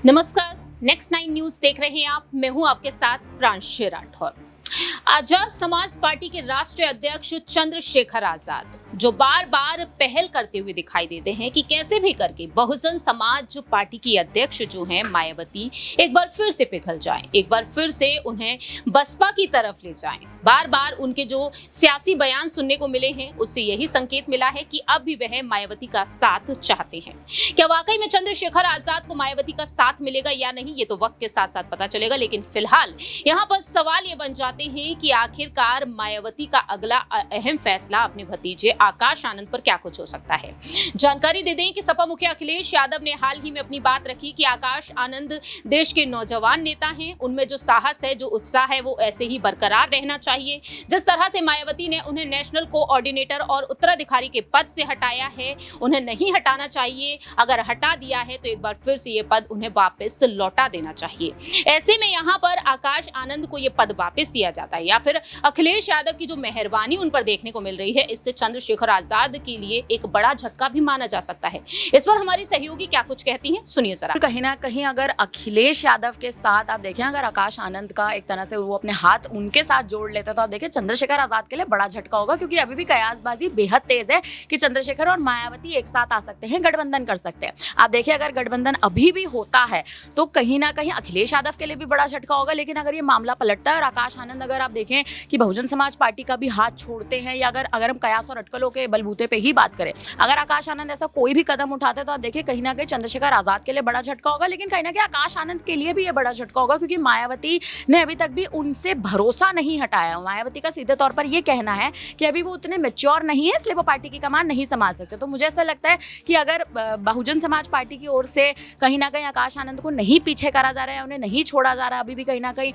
नमस्कार, next 9 news देख रहे हैं आप। मैं हूं आपके साथ प्रांशु राठौर। आजाद समाज पार्टी के राष्ट्रीय अध्यक्ष चंद्रशेखर आजाद जो बार बार पहल करते हुए दिखाई देते हैं कि कैसे भी करके बहुजन समाज पार्टी की अध्यक्ष जो हैं मायावती एक बार फिर से पिघल जाएं, एक बार फिर से उन्हें बसपा की तरफ ले जाएं। बार बार उनके जो सियासी बयान सुनने को मिले हैं उससे यही संकेत मिला है कि अब भी वह मायावती का साथ चाहते हैं। क्या वाकई में चंद्रशेखर आजाद को मायावती का साथ मिलेगा या नहीं, ये तो वक्त के साथ साथ पता चलेगा। लेकिन फिलहाल यहाँ पर सवाल ये बन जाते हैं कि आखिरकार मायावती का अगला अहम फैसला अपने भतीजे आकाश आनंद पर क्या कुछ हो सकता है। जानकारी दे दें कि सपा मुखिया अखिलेश यादव ने हाल ही में अपनी बात रखी कि आकाश आनंद देश के नौजवान नेता हैं, उनमें जो साहस है, जो उत्साह है, वो ऐसे ही बरकरार रहना चाहिए। जिस तरह से मायावती ने उन्हें नेशनल कोऑर्डिनेटर और उत्तराधिकारी के पद से हटाया है, उन्हें नहीं हटाना चाहिए। अगर हटा दिया है तो एक बार फिर से ये पद उन्हें वापस लौटा देना चाहिए। ऐसे में यहाँ पर आकाश आनंद को ये पद वापस दिया जाता है या फिर अखिलेश यादव की जो मेहरबानी उन पर देखने को मिल रही है, इससे चंद्रशेखर आजाद के लिए एक बड़ा झटका भी माना जा सकता है। इस पर हमारी सहयोगी क्या कुछ कहती हैं, सुनिए जरा। कहीं ना कहीं अगर अखिलेश यादव के साथ आप देखें, अगर आकाश आनंद का एक तरह से वो अपने हाथ उनके साथ जोड़ लेते तो आप देखिए चंद्रशेखर आजाद के लिए बड़ा झटका होगा, क्योंकि अभी भी कयासबाजी बेहद तेज है कि चंद्रशेखर और मायावती एक साथ आ सकते हैं, गठबंधन कर सकते हैं। आप देखिए अगर गठबंधन अभी भी होता है तो कहीं ना कहीं अखिलेश यादव के लिए भी बड़ा झटका होगा। लेकिन अगर ये मामला पलटता है और आकाश आनंद अगर आप देखें कि बहुजन समाज पार्टी का भी हाथ छोड़ते हैं, या अगर हम कयास और अटकलों के बलबूते पे ही बात करें, अगर आकाश आनंद ऐसा कोई भी कदम उठाते तो आप देखिए कहीं ना कहीं चंद्रशेखर आजाद के लिए बड़ा झटका होगा। लेकिन कहीं ना कहीं आकाश आनंद के लिए भी ये बड़ा झटका होगा, क्योंकि मायावती ने अभी तक भी उनसे भरोसा नहीं हटाया। मायावती का सीधे तौर पर यह कहना है कि अभी वो उतने मैच्योर नहीं है, इसलिए वो पार्टी की कमान नहीं संभाल सकते। तो मुझे ऐसा लगता है कि अगर बहुजन समाज पार्टी की ओर से कहीं ना कहीं आकाश आनंद को नहीं पीछे करा जा रहा है, उन्हें नहीं छोड़ा जा रहा है, अभी भी कहीं ना कहीं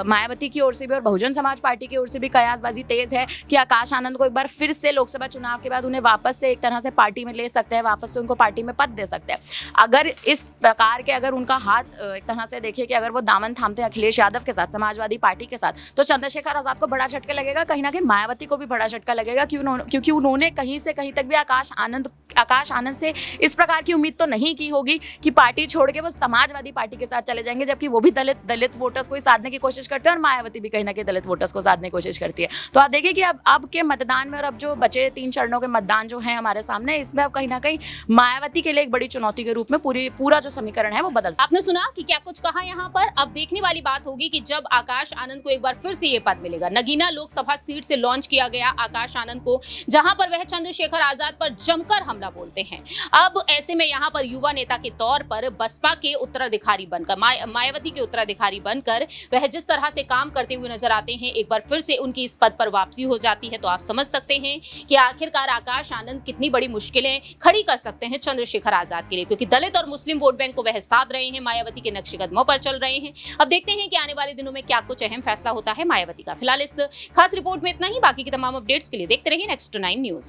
मायावती की ओर से भी और बहुजन समाज पार्टी की ओर से भी कयासबाजी तेज है कि आकाश आनंद को एक बार फिर से लोकसभा चुनाव के बाद उन्हें वापस से एक तरह से पार्टी में ले सकते हैं, वापस से उनको पार्टी में पद दे सकते हैं। अगर इस प्रकार के अगर उनका हाथ एक तरह से देखिए कि अगर वो दामन थामते हैं अखिलेश यादव के साथ, समाजवादी पार्टी के साथ, तो चंद्रशेखर आजाद को बड़ा झटका लगेगा। कहीं ना कहीं मायावती को भी बड़ा झटका लगेगा, क्योंकि उन्होंने कहीं से कहीं तक भी आकाश आनंद से इस प्रकार की उम्मीद तो नहीं की होगी कि पार्टी छोड़ के वो समाजवादी पार्टी के साथ चले जाएंगे, जबकि वो भी दलित वोटर्स को ही साधने की कोशिश करते हैं और मायावती भी कहीं ना कहीं दलित वोटर्स को साधने की कोशिश करती है। तो आप देखिए कि अब के मतदान में और अब जो बचे 3 चरणों के मतदान जो है हमारे सामने, इसमें अब कहीं ना कहीं मायावती के लिए एक बड़ी चुनौती के रूप में पूरा जो समीकरण है वो बदल सकता है। आपने सुना कि क्या कुछ कहा यहाँ पर। अब देखने वाली बात होगी कि जब आकाश आनंद को एक बार फिर से ये पद मिलेगा। नगीना लोकसभा सीट से लॉन्च किया गया आकाश आनंद को, जहां पर वह चंद्रशेखर आजाद पर जमकर हमला बोलते हैं। अब ऐसे में यहाँ पर युवा नेता के तौर पर बसपा के उत्तराधिकारी बनकर, मायावती के उत्तराधिकारी बनकर वह जिस तरह से काम करते हुए नजर आते हैं, एक बार फिर से उनकी इस पद पर वापसी हो जाती है। तो आप समझ सकते हैं कि आखिरकार आकाश आनंद कितनी बड़ी मुश्किलें खड़ी कर सकते हैं चंद्रशेखर आजाद के लिए, क्योंकि दलित और मुस्लिम वोट बैंक को वह साध रहे हैं, मायावती के नक्शे कदमों पर चल रहे हैं। अब देखते हैं कि आने वाले दिनों में क्या कुछ अहम फैसला होता है मायावती का। फिलहाल इस खास रिपोर्ट में इतना ही। बाकी की तमाम अपडेट्स के लिए देखते रहिए नेक्स्ट 9 न्यूज।